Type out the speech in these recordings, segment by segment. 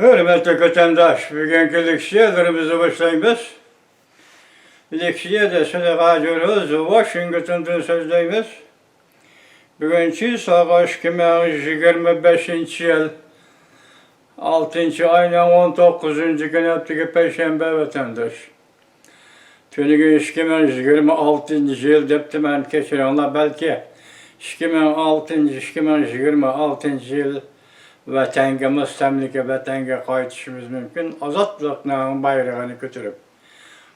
Hürmetli vatandaş, bugünkü leksiyalarımızı başlayımız. Leksiyada sınıf Washington'dan sözleyimiz. Bugünkü savaş 2025 yıl 6. ayın 19. gün haftıki Perşembe vatandaş. Tünügün 2026 yıl depti ben keçirenler belki 2026 yıl vatanga müstemlike vatanga qaytışımız mümkün. Azatlıqның bayrağını götürüp.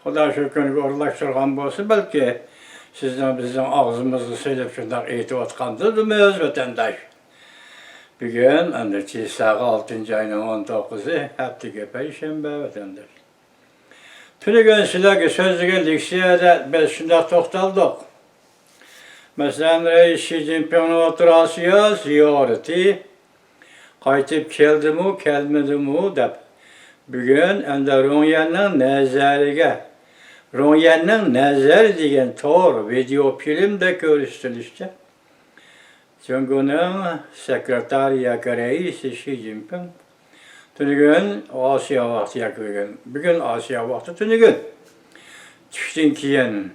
Xuda şükür uğurlaştırgan bolsa belki sizden bizden ağzımızı söylep şundak eytip atqandırmız vatandaş. Bugün andaçı sağı 6. ayının 19'u haftıki Perşembe vatandaş. Tünügün sizlerge sözlüge leksiyada biz şundak toxtaldık. Mesela Reis Xi Jinping'in oturasıya ziyareti qaytib keldimi, kelmedimi deb. Bugün endi Ro'yanning nazari degan to'g'ri video filmda ko'rsatilishicha, Jungo'ning sekretariya raisi Xi Jinping tunigun Osiyo vaqti yakılgan. Bugün Osiyo vaqti tunigun. Tushdan keyin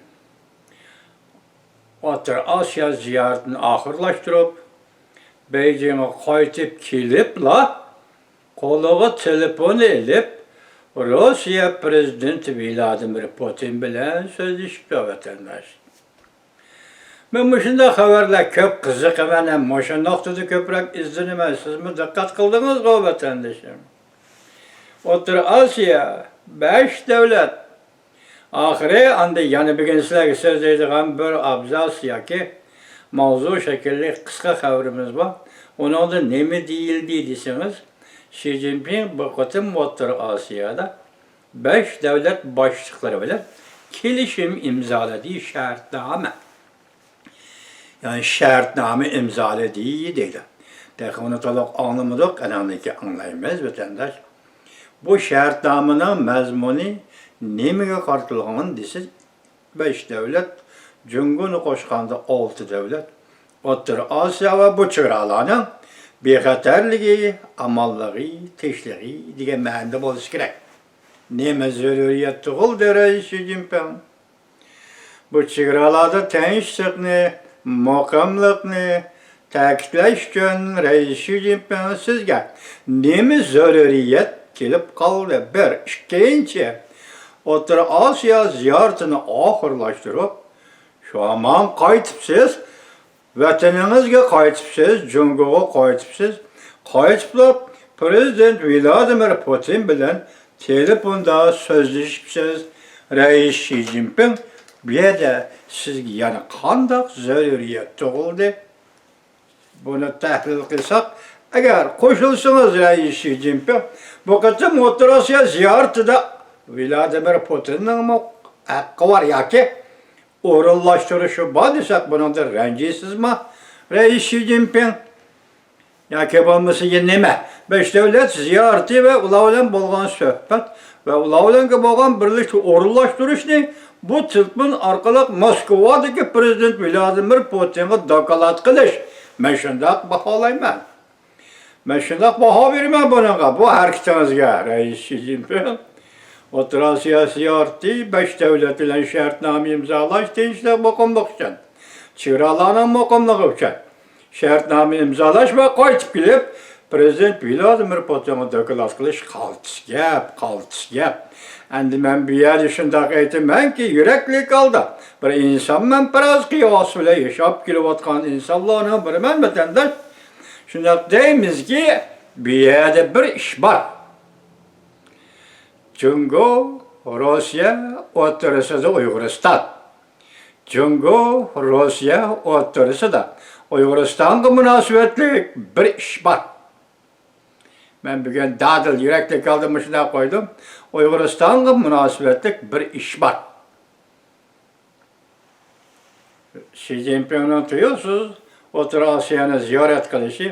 O'rta Osiyo ziyoratini oxirlashtirib, Beijing'e qaytib kelibla, qo'liga telefon elib, Rossiya prezidenti Vladimir Putin bilan so'zlashibdi vatandosh. Men bu shunday xabarlar ko'p qiziqaman, mana nuqtada ko'proq izlanaman. Sizmi diqqat qildingizmi vatandoshim? O'rta Osiyo 5 davlat. Oxiri anda yana bugun sizlarga so'zlaydigan bir abzas yoki mavzu şekilli qisqa xabarimiz var. Onun da nemi deyildi deseniz, Xi Jinping bu qatim O'rta Osiyoda 5 davlat başlıkları bilan kelishim imzoladı, şartname. Yani şartname imzoladı deydi. Dahi onu to'liq anlamadık, anandaki anlaymayız vatandaş. Bu şartnamening mazmuni nemiga qartilgan desiz, 5 davlat Jungo'ni qo'shganda 6 davlat O'rta Osiyo va bu chegaralarning bexatarligi, amalligi, tinchligi degan ma'noda bo'lishi kerak. Nima zaruriyat tug'ildi Reis Xi Jinping? Bu chegaralarda tinchlikni, muqimlikni ta'kidlash uchun Reis Xi Jinping sizga nima zaruriyat kelib qoldi? Bir, ikkinchi, O'rta Osiyo ziyoratini oxirlashtirib, şu aman qaytibsiz, vataningizga qaytibsiz, Jungo'ga qaytibsiz. Qaytiblar Prezident Vladimir Putin bilan telefonda so'zlashibsiz. Reis Xi Jinping bu yerda sizga yana qanday zaruriyat tug'ildi? Buni tahlil qilsak, agar qo'shilsangiz Reis Xi Jinping bu qatim O'rta Osiyo ziyoratida Vladimir Putinning haqqi var yoki o'rinlashtirishi bor desak, buningda ranjiysizmi Reis Xi Jinping? Yoki bo'lmasa nima? 5 davlat ziyorati va ular bilan bo'lgan suhbat va ular bilan bo'lgan birlikda o'rinlashtirishni bu telefon orqali Moskvadagi prezident Vladimir Putinga dokolat qilish. Men shunday baholayman. Men shunday baho beraman bunga, bu harakatingizga Reis Xi Jinping. O'rta Osiyo ziyorati 5 davlat bilan shartnoma imzolash tinchlik muqimlik uchun, chegaralarning muqimligi uchun shartnoma imzolash va qaytib kelib Prezident Vladimir Putinga dokolat qilish qaltis gap. Endi men bu yerda shunday aytamanki, yurakli qoldi. Bir insonman, biroz qiyos bilan yashab kelayotgan insonlarning biriman vatandosh. Shunday deymizki, bu yerda bir ish bor. Jungo, Rossiya o'rtasida Uyg'uriston. Jungo, Rossiya o'rtasida Uyg'uristonga munosabatli bir ish bor. Men bugun dadil yurakda qoldim, shunday qo'ydim. Uyg'uristonga munosabatli bir ish bor. Xi Jinpingning tuyusiz O'rta Osiyoni ziyorat qilishi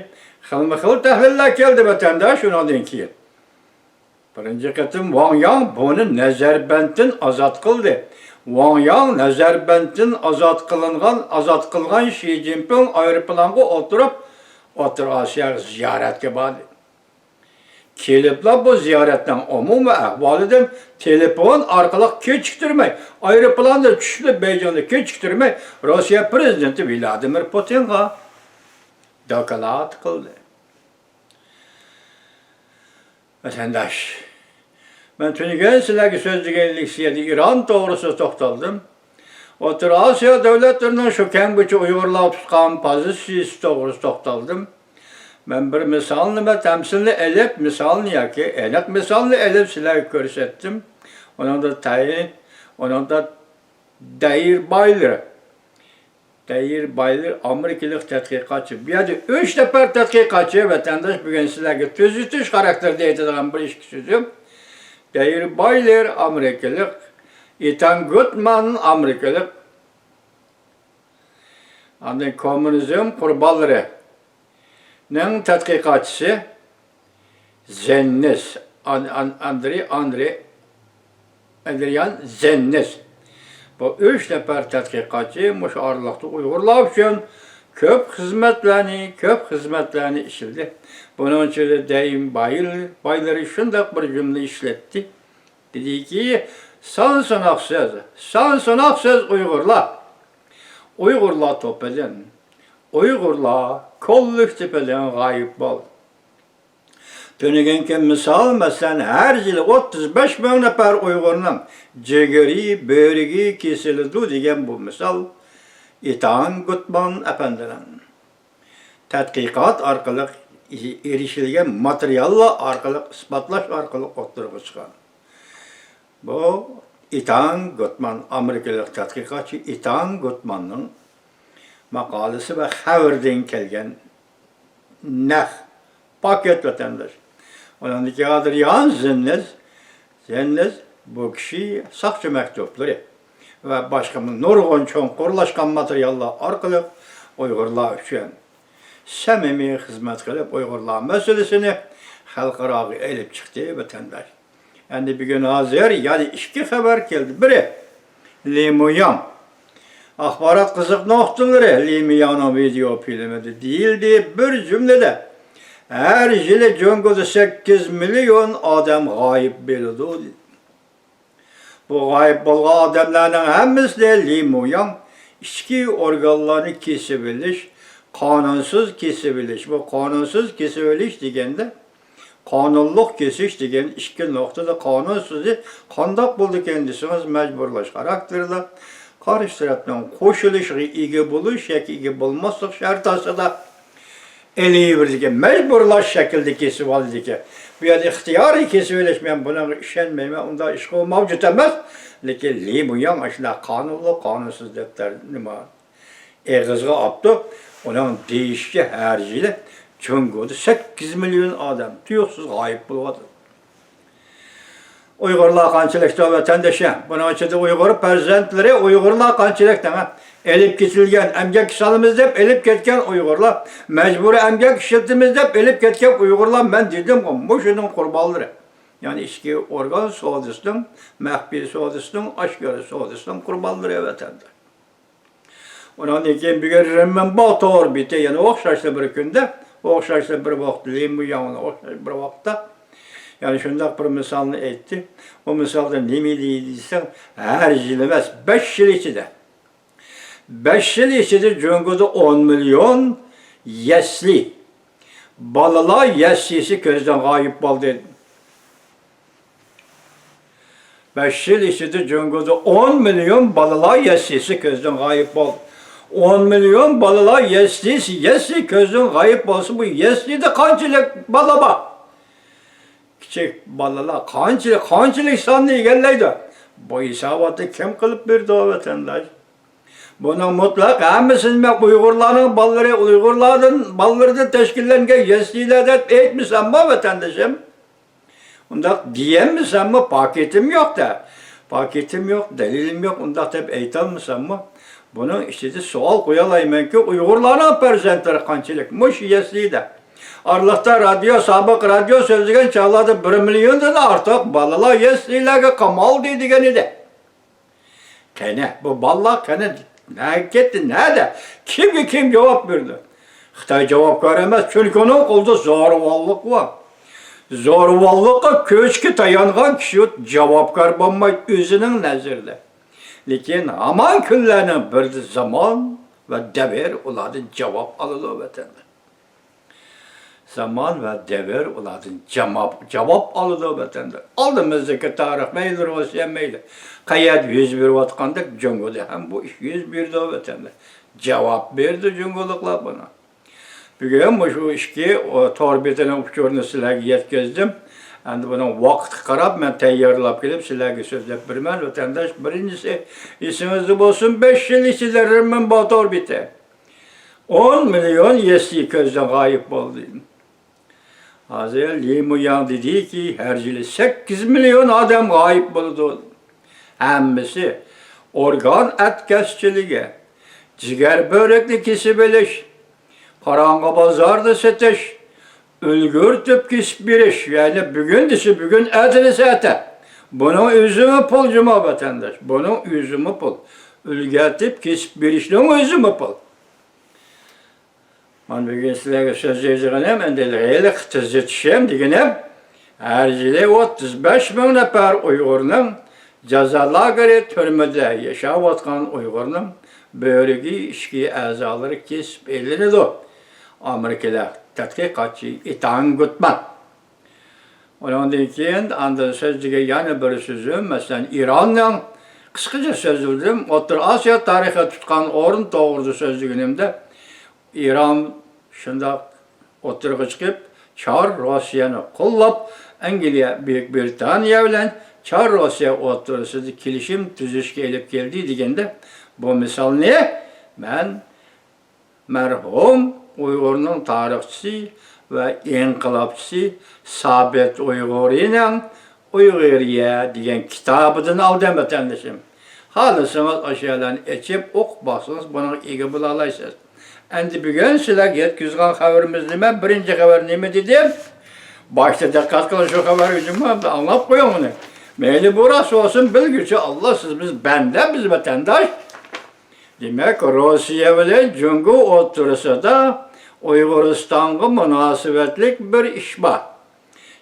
xilma-xil tahlillar keldi vatandosh undan keyin. Birinci qatim Wang Yang buni nazarbanddan ozod qildi. Wang Yang nazarbanddan ozod qilgan Xi Jinping aeroplanga o'tirib O'rta Osiyoga ziyoratga bordi. kelipla bu ziyaretten umumi ahvalidim telefon arkalık keçiktirmey, aeroplanda düşüp Beycan'da keçiktirmey, Rusya prezidenti Vladimir Putin'a dokalat kıldı. Vatandaş, ben tünügen sizlerge sözlügenlik siyedi İran doğrusu toxtaldım. Otur Asya devletlerinin şu kengbiçi Uygurlar tutkan pozisiyası doğrusu toxtaldım. Ben bir misalını ve temsilini elip misalını yaki, enek misalını elip sizlerge görsettim. Onun da tayin, onun da Dayir Baylir. Dayir Baylir Amerikalı tədqiqatçı. Bir adı 3 nefer tədqiqatçı vatandaş bugün sizlerge tüzütüş karakterde edilen bir iş sözüm. Dayir Baylir Amerikalı, Ethan Gutman Amerikalı. Adı komünizm kurbalları. Nen tədqiqatçısı Zennes, Adrian Zennes. Bu 3 nefer tədqiqatçı müşavirlikte Uygurlar için köp hizmetlerini işledi. Bunun için de Dayir Baylir şundak bir cümle işletti. Dedi ki, sansınaksız Uygurlar topeden, Uygurlar kolluk tepeden gayip bol. Dönügenken misal mesela her yıl 35 bin nefer Uygur'un cegeri, böreği kesildi degen bu misal Ethan Gutman efendilerin. Tədqiqat arkalık erişilgen materyalla arkalık ispatlaş arkalık ortaya çıkan. Bu Ethan Gutman, Amerikalı tədqiqatçı Ethan Gutman'ın makalesi ve haberden kelgen neh paket vatandaş. Onun ki Adrian Zennes bu kişi sakçı mektupları ve başka nurgun çonkurlaşkan materyallar arkalık Uygurlar için samimi hizmet kılıp Uygurlar meselesini halkara elip çıktı vatandaş. Yani bir gün hazır yani iki haber geldi. Biri Limuyam. Akbarat kızık noktaları Limuyam'ın video filminde değildi. Bir cümlede her yıl Congo'da 8 milyon adam gayip bildi. Bu gayip olan adamların hemisi de Limuyam içki organlarını kesebiliş, kanunsuz kesebiliş. Bu kanunsuz kesebiliş degende kanunluk kesiş degen iki noktada kanunsuzluğu kandak buldu kendisiniz mecburlaş karakterle karıştırıptan koşuluş, iyi buluş, iyi bulmazsak şartası da eliyi verdik. Mecburlaş şekilde kesip aldı ki. Bir adı ihtiyari kesiveleşmeyen buna işenmeyme, onda işi mevcut emez. Lakin Limuyam aşına kanunlu, kanunsuz defterini kızga aptı. Onun değişki herciyle Congo'da 8 milyon adam tüyoksuz gayip bulmadı. Uygurlar kançılıkta vatandaşı, bunun için de Uygur prezidentleri Uygurlar kançılıkta elip kesilgen, emgek salımız deyip elip ketken Uygurlar, mecburi emgek işletimiz deyip elip ketken Uygurlar, ben dedim ki bu şunun kurbalları. Yani içki organ soğudusunun, mehbir soğudusunun, aşkları soğudusunun kurbalları vatandaş. Onun için bir görürüm bu orbite, yani okşaşlı bir günde, okşaşlı bir vakti, Limuyam'ın okşaşlı bir vakti, yani şundak bir misalını etti. O misalda ne mi değildiyse her yıl emez, 5 yıl içinde. 5 yıl içinde Congo'da 10 milyon yesli, balalar yeslisi közden gayip oldu. 5 yıl içinde Congo'da 10 milyon balalar yeslisi közden gayip oldu. 10 milyon balalar yesli közden gayip olsun bu yesli de kançılık balaba. Küçük balalar kançılık sandığı gelleydi. Bu isabatı kim kılıp bir daha vatandaş? Bunun mutlak hemmisinin Uygurların balları, Uygurların balları da teşkillengen yeslilerden etmişsem mi vatandaşım? Onda diyemmişsem mi paketim yok da. Paketim yok, delilim yok, onda tabi eğitilmişsem mi? Bunun işte de sual koyalayım ki Uygurların prezentleri kançılıkmış yesli de. Arlıkta radyo, sabık radyo sözlüğün çağladı 1 milyon da artık balalar yeslilerge kamal dediğini de. Kene, bu balla kene ne gitti, nerede? Kim cevap verdi? Xitay cevap veremez çünkü onun kolda zorvallık var. Zorballıkka köçkü tayangan kişi javobgar bolmaydi özünün nazarida. Lekin aman kunlarning birida zaman ve devir ulardan cevap alılı vatanda. Zaman ve devir ulardan cevap alılı vatanda. Aldığımızdaki tarih meyli, Rusya meyli. Qayat yüz beriyotgandak Jungoda ham bu iş yüz berdi vatanda. Cevap berdi Jungoliklar buna. Bugün şu işki tor betine uçurunu sizlerge yetkizdim. Endi bunun vaqti qarab men tayyorlab kelib sizlarga so'zlab beraman. Vatandaş birincisi esingizda bo'lsin 5 yil ichida Rimman Botor beti 10 milyon yesli ko'zdan g'oyib bo'ldi. Hozir Limuyan dediki her yili 8 milyon odam g'oyib bo'ldi. Hammasi organ atkazchiligi, jigar börekni kesib olish, qarong'i bozorda sotish, ulgurtib kesib berish, yani bugün dişi bugün etini sete. Bunun üzümü pul cuma vatandaş. Bunun üzümü pul. Ulgurtib kesib berishning üzümü pul. Ben bugün sizlerge söz vereceğim, endeli tizitişim degenim. Her yili 35 bin nefer Uygur'un cezalagari türmede yaşayotgan Uygur'un böregi işki azaları kesip elinidi. Amerika'da tadqiqotchi Ethan Gutman. Ondan keyin anda sözlüge yana bir sözüm, mesela İran'ın kısaca sözlüdüm, O'rta Osiyo tarixi tutgan o'rin to'g'risida sözlügünümde İran şunda o'tirg'i chiqib, Çar Rossiyani qo'llab, Angliya, Buyuk Britaniya bilan Çar Rossiya o'rtasida kelishim tuzishga elib keldi deganda, bu misol ne? Men merhum Uygur'un tarihçisi ve inqilabçısı Sabit Uygur'un Uyguriye diyen kitabından aldım vatandaşım. Halısınız aşağıdan içip okbaksınız, bunu iyi bulalaysınız. Endi bugün sizler yetkizgan haberimiz nime, birinci haber nime dedim. Başta dikkat kılın şu haber yüzümü anlap koyun bunu. Meyli burası olsun bilgücü Allah biz bende biz vatandaş. Demek Rusya ile Jungo oturusunda Uyguristan'a münasebetlik bir iş var.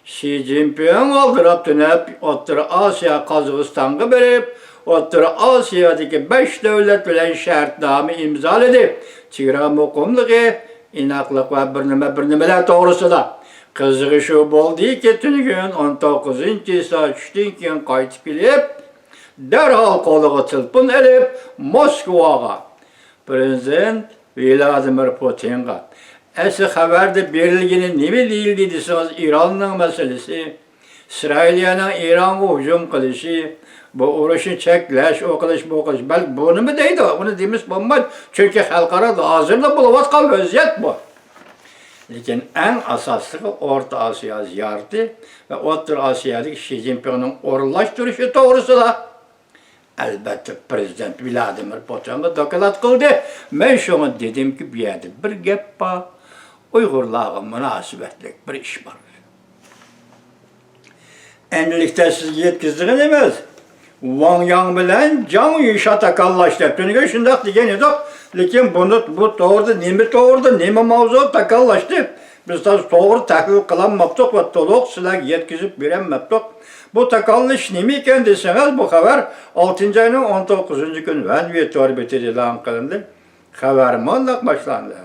Xi Jinping aldırıp dönüp O'rta Asya Kazakistan'a verip O'rta Asya'daki 5 devlet bilen şartname imzaladı. Çiğra mukumluğu, inaklık ve birnimeler doğrusunda. Kızığı şu boldu ki tüngün 19. saat 3'ten keyin qaytib kelip derhal koluğa telefon elip Moskvaga Prezident Vladimir Putin'ga esi haberde berilgeni nime değildi deseniz İran'ın meselesi, İsrail'in İran'a hücum kılışı, bu uğraşın çekleş, o kılıç, bu kılıç. Belki bunu mu deydi? Bunu demiş bulmaz. Çünkü halkara hazırda bulavatkan vaziyet bu. Lakin en asaslı Orta Asya ziyareti ve Orta Asya'daki Xi Jinping'in orlaştırışı doğrusu da elbette Prezident Vladimir Putin'e dokalat kıldı. Ben şunu dedim ki bir yerde bir gep var. Uygurlarla münasebetlik bir iş var. Endilikte siz yetkizdiğin demez. Wang Yang bilen Zhang Yusha takallaştı. Tünüge şundak degen edik. Lekin bu doğru neme mavzu takallaştı. Biz de doğru tahlil kılanmaptık ve toluk sizler yetkizip verenmaptık. Bu takallış neme eken deseniz bu haber 6. ayının 19. gün Venviye torbeti ilan kılındı. Haber muallak başlandı.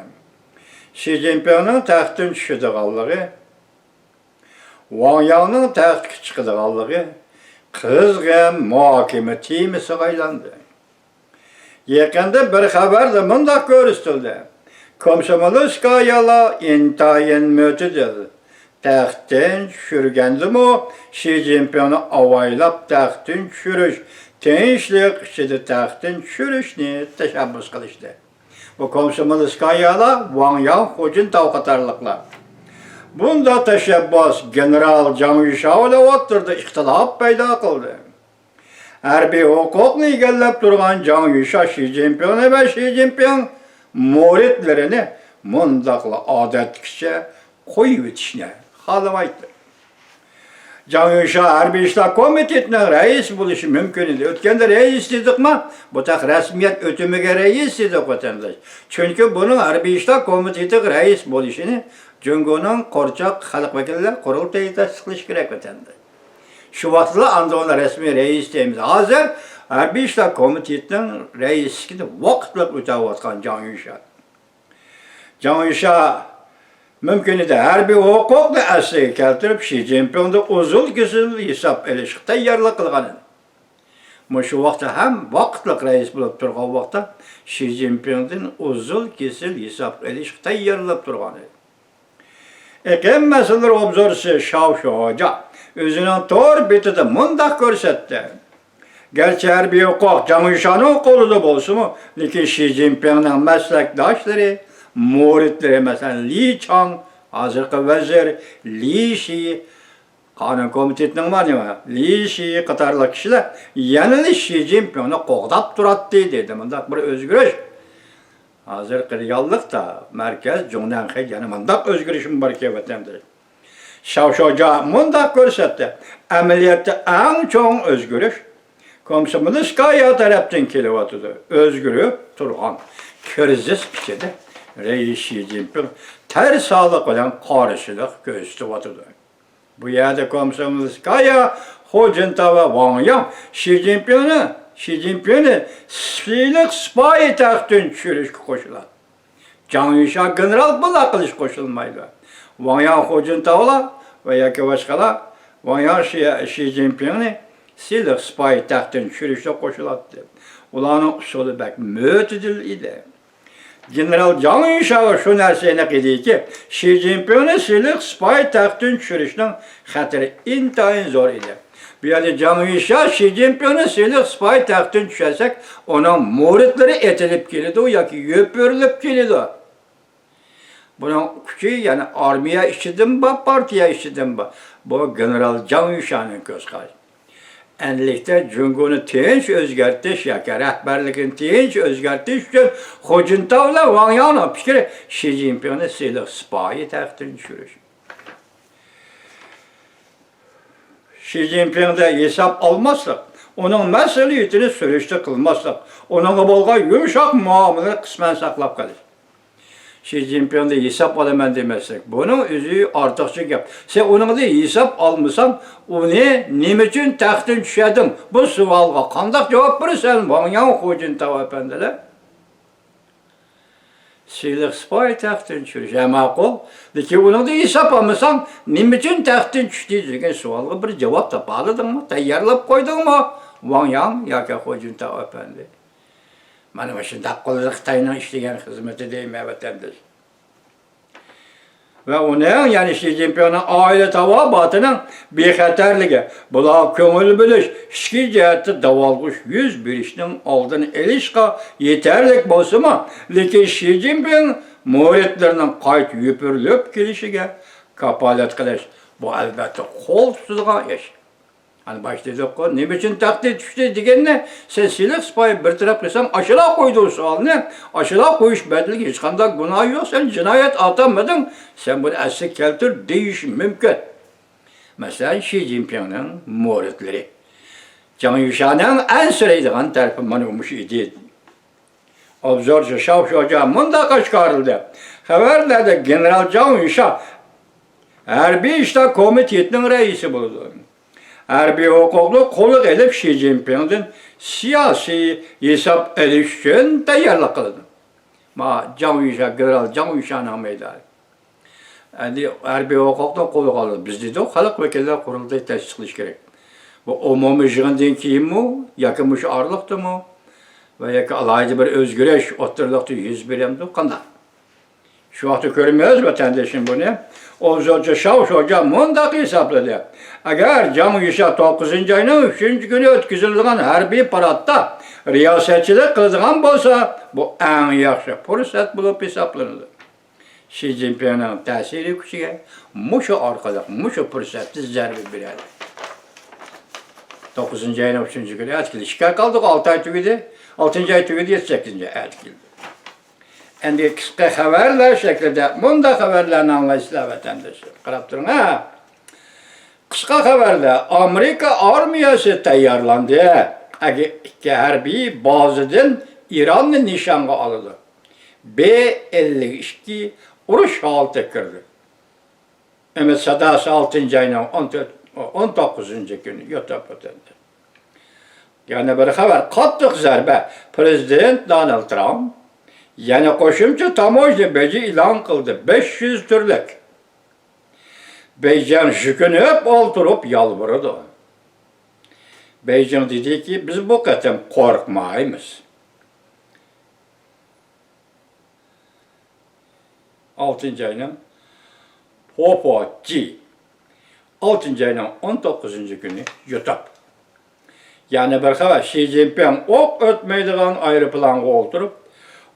Xi Jinping'in taxtın düşüdüğallığı, Wang Yang'ın taxtı çıkıdığallığı, kızgın muhakeme timisi qaylandı. Yakında bir haber de mındak görüstüldü. Komsomolskayala intayin mötüdür. Taxtın düşürgendi mi, Xi Jinping'i avaylap taxtın düşürüş, tinçlik içinde taxtın düşürüşünü teşebbüs kılıştı. Bu Komsomolskayala Wang Yang hücum tavkatarlıklar. Bunda teşebbüs General Zhang Yusha ile oturdu, ihtilaf payda kıldı. Harbiy hukukni egallab turgan Zhang Yusha Xi Jinping'i ve Xi Jinping muridlerini mundaqla odatkicha qo'yib o'tishni xohlamaydi. Can Yuşa Harbiy İşler Komiteti'nin reis buluşu mümkün idi. Ötkende reis dedik mi? Bu tak resmiyet ötümüge reis dedik vatandaş. Çünkü bunun Harbiy İşler Komiteti reis buluşunu Cungo'nun Korçak Halk Vekiller Kurultayı tasdiqlash kerak vatandaş. Şu vaxtda anda ona resmi reis deyimiz. Hazır Harbiy İşler Komiteti'nin reisliğini vaqtlık ötəvatqan Can Yuşa. Can Yuşa mümkün idi harbiy hukukni asliga keltirib Xi Jinpingni uzul-kesil hisob elishga tayyorlik qilgan edi. Shu vaqtda ham vaqtliq rais bo'lib turgan vaqtda Xi Jinpingdan uzul-kesil hisob elishga tayyorlab turgan edi. Ekim masalalar obzorchisi Xiaoshuoja o'zining to'r betida mundaq ko'rsatdi. Gerçi harbiy hukuk Can Yuşa'nın qo'lida bo'lsa-mu, lekin Xi Jinpingning maslakdoshlari muridlari mesela Li Chang, hozirgi vazir, Li Shi, qonun komitetining var nima, Li Shi qatorli kishilar yana Xi Jinpingni qo'g'dab turadi dedi. Bundaq bir o'zgarish. Hozirgi reallikda markaz Jonanxe yana bundaq o'zgarishim bor vatandaş. Xiaoshuoja bundaq ko'rsatdi. Amaliyotda eng cho'ng o'zgarish Komsomolskaya tarafdan kelyapti. O'zgarib turgan krizis ichida Reis Xi Jinping ters sağlık bilan qarshilik ko'rsatyapti. Bu yerda Komsomolskaya, Hu Jintao va Wang Yang Xi Jinpingni siylik sipoyi taxtdan tushirishga qo'shiladi. Can Yuşa general bo'la qilish qo'shilmaydi. Wang Yang, Hu Jintao va yoki boshqalar Wang Yang Xi Jinpingni siylik sipoyi taxtdan tushirishga qo'shiladi. Ularning usuli bak mo'tadil edi. General Can Yuşa şu narsani qildiki, Xi Jinpingni siylik sipoyi taxtdan tushirishning xatiri intayin zo'r edi. Bu yerda Can Yuşa Xi Jinpingni siylik sipoyi taxtdan tushirsak, uning muridlari etilib keladi yoki yo'pirilib keladi. Buning kuchi yani armiya ichidan va partiya ichidan bu general Can Yuşa'ning ko'zqarashi. Enlikte Cungo'nu tinch o'zgartish yoki rahbarligini tinch o'zgartish uchun Hu Jintao va Wang Yangning fikri Xi Jinpingni siylik sipoyi taxtdan tushirish. Xi Jinpingda hisob olmaslik, uning mas'uliyatini surishta qilmaslik, uningga bo'lgan yumshoq muomalani qisman saqlab qolish. Xi Jinpingda hisob olaman demaslik, buning o'zi ortiqcha gap. Sen uningda hisob olmasang, uni nima uchun taxtdan tushadim? Bu savolga qanday javob berasan? Wang Yang, Hu Jintao apandilar. Siylik sipoyi taxtdan tushirish ma'qul. Lekin uningda hisob olmasang, nima uchun taxtdan tushdi degan savolga bir javob topa oldingmi? Tayyorlab qo'ydingmi? Wang Yang yoki Hu Jintao apandi. Mana shunday qilib Xitoyning ishlagan xizmati deyman vatandosh. Va uning yani Xi Jinpingning oila tavobotining bexatarligi, bular ko'ngil bilish, ichki jihatda davolg'ish yuz berishning oldini olishga yetarlik bo'lsa-mu, lekin Xi Jinping muridlarining qayt yo'pirilib kelishiga kapolat qilish bu albatta qo'l tutilgan ish. Hani başta dedik ki, ne biçim takdir düştü degenne, sen siylik sipoyi bir taraf qilsam, aşıla qo'ydi o sualni. Aşıla qo'yish bedeli hech qanday gunoh yo'q, sen jinoyat atamading, sen buni asli keltir deyish mumkin. Masalan, Xi Jinpingning muridlari. Can Yuşa'ning ansiraydigan tarafi mana shu edi. Obzorchi Xiaoshuoja mundaq oshkorildi. Xabarlarda general Can Yuşa Harbiy İşler Komitetining raisi bo'ldi. Harbiy hukukni qo'lga elib Xi Jinpingdan siyosiy hisob elish uchun tayyorlik qildi. Can Yuşa, general Can Yuşa'ning maydoni. Endi harbiy hukukni qo'lga oldi. Biz dedi, xalq vakillar qurultayı tasdiqlash kerak. Bu umumiy yig'indan keyinmi, yoki shu oraliqdami? Va yoki alohida bir o'zgarish o'rtalikda yuz beramdi, qanday? Shu vaqtda ko'rmaymiz vatandoshim buni. Obzorchi Xiaoshuoja mundaq hisobladi. Agar Can Yuşa 9-oyning 3-kuni o'tkazilgan harbiy paradda riyosatchilik qiladigan bo'lsa, bu eng yaxshi fursat bo'lib hisoblanadi. Xi Jinpingning ta'siri kuchiga mushu orqali mushu fursatni zarba beradi. 9-oyning 3-kuni o'tkazildi. Ishga qoldik, 6 oy tugadi. 6-oy tugadi, 8-oy o'tkazildi. Endi qisqa xabarlar shaklida bunda xabarlarni anglaysizlar vatandoshlar. Qarab turing ha. Kısa haberle Amerika armiyası tayarlandı. İki harbiy bazıdan İran'ı nişanga aldı. B-52 uruş haltı kirdi. Ümit Sadası 6. ayının 19. günü yotap ötendi. Yani bir haber katlık zərbe Prezident Donald Trump yani qoşumçu tamoyla beci ilan kıldı 500 türlük. Beycan şükünüp oturup yalvardı. Beycan dedi ki biz bu kadar korkmayız. 6. ayının Popoci 6. ayının 19. günü YouTube. Yani bir haber Xi Jinping ok ötmeydiğen aeroplanga oturup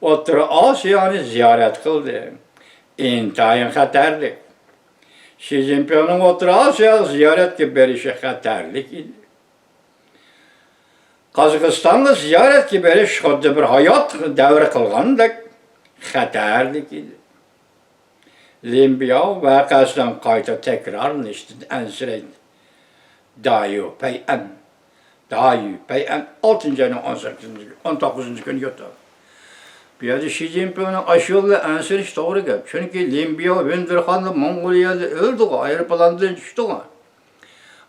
Orta Asya'nı ziyaret kıldı. İntayın xatarlık. Xi Jinping'in Orta Asya ziyaret berişi xatarlık idi. Kazakıstan'da ziyaret beriş xuddi bir hayat devri kılganlık xatarlık idi. Limbiya vakasından qayta tekrarlanıştı ensireydi. Dayu pey'en 6. ayının 19. günü yuttu. Bir yerde Xi Jinping'in aşıyla ensiriş doğru geldi. Çünkü Limbiya, Windirhan'da, Mongolia'da öldü, aeroplandan düştü.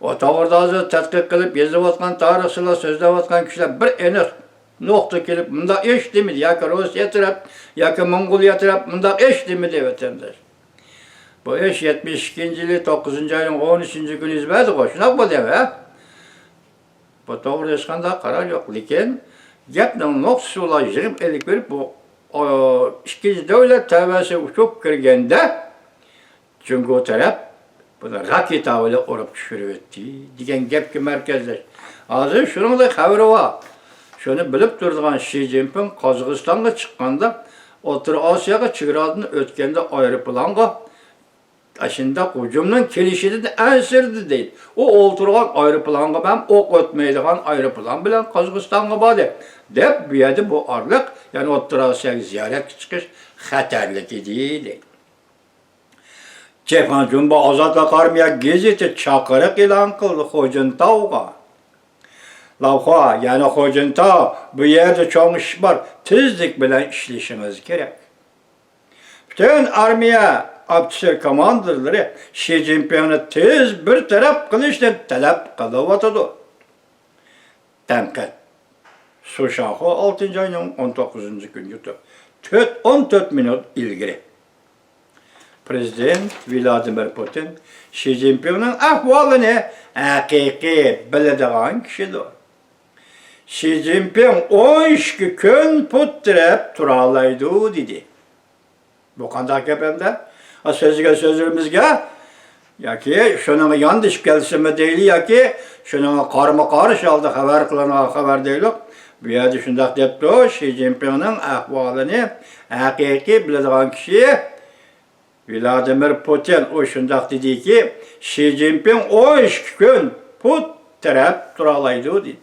O tavrda hazır tetkik kılıp, yazıvatkan, tarihçiler, sözlevatkan kişiler bir enir nokta gelip, bunda eş demedi. Ya ki Rusya taraf, ya ki Mongolia taraf, bunda eş demedi vatandaş. Bu eş 72. yılı 9. ayının 13. günü hizmeti koşunak bu deme. Bu doğru eskanda karar yok. Lakin gapning noqtasi ular yig'ib elik berib bu ikkinchi davlat tavbasi uçup kirganda Jungo taraf buni raketa bilan urib tushirib o'tdi degan gapga markazlash. Hozir shuningdek xabari bor. Shuni bilib turadigan Xi Jinping Qozog'istonga chiqqanda O'rta Osiyoga chegaradan o'tganda aeroplanga aşında hücumdan kelişidir ensirdi deydi. O oturgan aeroplanga ben ok ötmeydiğen aeroplan bilen Kazakıstan'a bağlı. Dep bir yerde bu arlık yani Orta Asya'ya ziyaret çıkış xatarlık idi. Cephan Cumba Azadlık Armiya gazeti çakırık ilan kıldı Hocintau'ga. Lavha yani Hocintau bu yerde çok iş var. Tezlik bilen işlişimiz gerek. Bütün armiya Abdüsür komandırları Xi Jinping'ni tez bir taraf kılışını talep kılıvatıdı. Temkat. Suşahı 6. ayının 19. gün yutu. 14 minut ilgiri. Prezident Vladimir Putin Xi Jinping'in ahvalını hakiki biladigan kişidir. Xi Jinping 12 gün putrep turalaydı dedi. Bu kadar gapende. Sözlerimizge ya ki şunun yanlış gelsin mi değil ya ki şunun karma karış aldı haber kılana haber değil. Bir yerde şundak depti Xi Jinping'in ahvalını hakiki biladigan kişi Vladimir Putin o şundak dedi ki Xi Jinping 13 gün put taraf turalaydı dedi.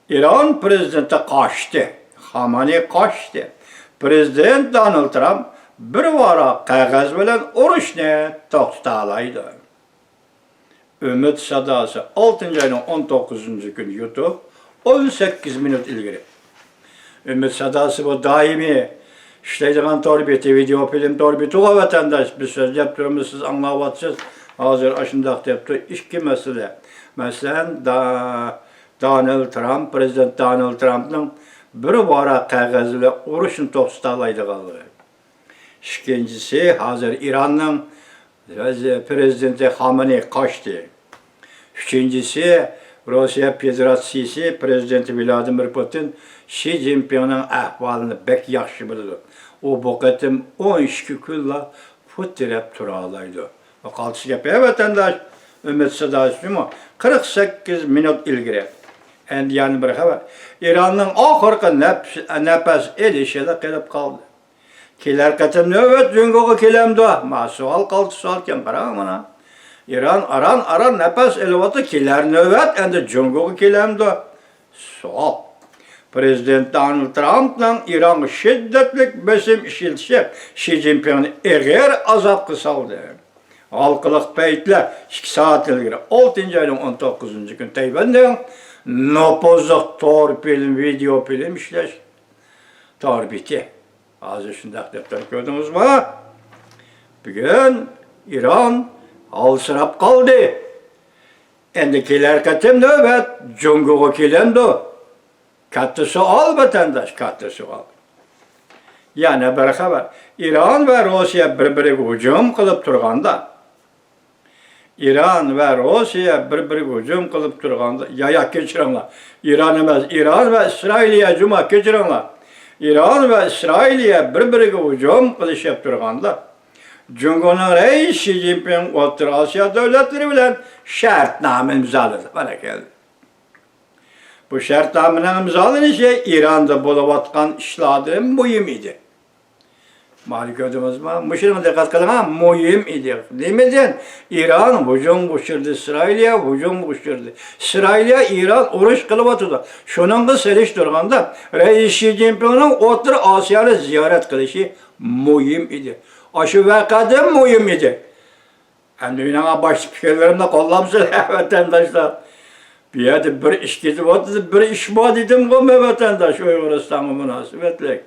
İran prezidenti kaçtı. Hamani kaçtı. Prezident Donald Trump bir vara qağaz bilen urushni to'xtalaydi. Ümit Sadası 6. ayının 19. günü YouTube 18 minut ilgiri. Ümit Sadası bu daimi işleydiğen torbeti, video film torbeti o vatandaş bir söz yaptığımız siz anlavatsız hazır aşındak yaptı. İki mesele. Mesela Donald Trump, Prezident Donald Trump'ın bir vara qağaz bilen urushni to'xtalaydi qaldı. İkincisi hazır İran'ın prezidenti Xamenei kaçtı. Üçüncüsü Rusya Federasyonu prezidenti Vladimir Putin Xi Jinping'in ahvalını bek yaxşı bildi. O bu qatim 12 kunla putirep turalaydı. O qaltısı yapıyor vatandaş Ümit Sadası mı? 48 minut ilgiri. Endi yani bir haber. İran'ın ahırkı nefes elişede kelip kaldı. Kiler katım nöbet Jungo'ga kelemdi. Ma sual kaldı sual kem bana. İran aran nefes elevatı kiler nöbet endi Jungo'ga kelemdi. Sual. Prezident Donald Trump'la İran şiddetlik besim işiltişi Xi Jinping'in eğer azap kısaldı. halkılık peytler 2 saat ilgiri 6. ayın 19. gün Tayvan'dan nopozluk tor film, video film işleş. Tor biti. Azı şundak defter gördünüz mü? Bugün İran alsırap kaldı. Endikiler katim nöbet, Cungu'ya kilendi. Kattısı al vatandaş, kattısı al. Yani bir haber, İran ve Rusya birbiriga hücum kılıp turganda, İran ve Rusya birbiriga hücum kılıp turganda, yayak geçirenler. İran emas, İran ve İsrail'e cuma geçirenler. İran ve İsrail'e birbiriga hücum kılışıp turganda, Cumhurbaşkanı Reis Xi Jinping Orta Asya devletleri bilen şartname imzaladı. Bana geldi. Bu şartnamenin imzalanışı İran'da buluvatkan işladığım mühim idi. Malik ödümüz mü? Müşrimin dikkat kılın ha, mühim idi. Demeden İran hücum kuşurdu, İsrail'e hücum kuşurdu. İsrail'e İran uruş kılıvatıdı. Şunun da seliş durganda Reis Xi Jinping'in Orta Asya'yı ziyaret kılışı mühim idi. Aşı vakada mühim idi. Yani dünyanın baş fikirlerimde kollamsın vatandaşlar. Bir yerde bir iş gidip oturdu, bir iş var dedim o vatandaş, o Yunanistan'a münasebetlik.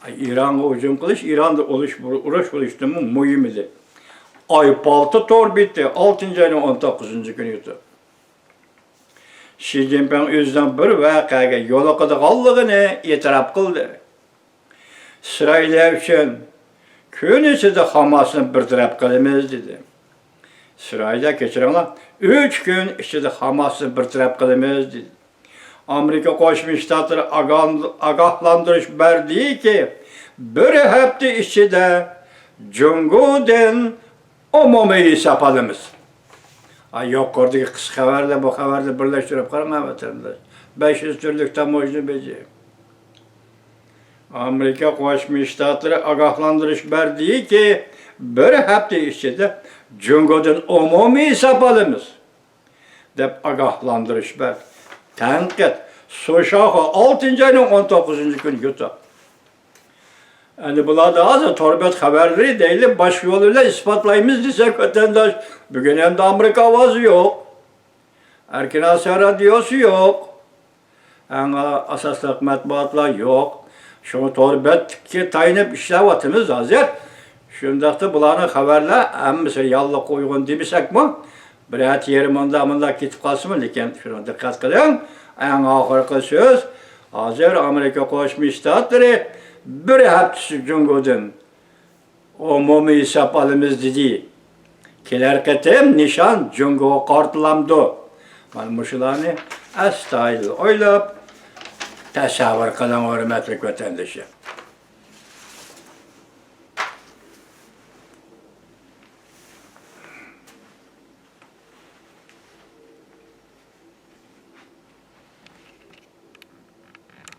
İran'a hücum kılış, İran'da uğraş buluştuğumu mühim idi. Ay 6 tor bitti, 6. ayın 19. günüydü. Xi Jinping özden bir vakaya yola kıdığallığını itiraf kıldı. İsrail için könüsü de Hamas'ın bir taraf kılımız dedi. İsrail'e geçirenler 3 gün içinde Hamas'ın bir taraf kılımız dedi. Amerika Koşmuş Ştatları agahlandırış verdi ki bir hafta içinde Cumhur'dan umumi hesap alımız. Ay yok oradaki kısa haberde bu haberde birleştirip karına vatandaş. 500 türlük tamojunu beceyim. Amerika Koşmuş Ştatları agahlandırış verdi ki bir hafta içinde Cumhur'dan umumi hesap alımız. Dep agahlandırış verdi. Tenkit, Soşağı 6. ayın 19. gün yutu. Yani bunlar da az torbet haberleri değil, baş yoluyla ispatlayımız desek vatandaş. Bugün hem de Amerika avazı yok. Erkin Asya radyosu yok. En asaslık matbuatlar yok. Şunu torbet ki tayinip işlevatımız hazır. Şundakta bunların haberler hem mesela yallah koygun demişek mi? Bir et yerim onda kitip kalsın mı? Lakin şuna dikkat kılın. En ahırkı söz, hazır Amerika Koşmuş Ştatları bir hafta Cumhur'dan umumi hesap alımız dedi. Kiler ketem nişan Cumhur'a kartılamdı. Malmışlarını estağil oylap tasavvur kılan hürmetli vatandaşı.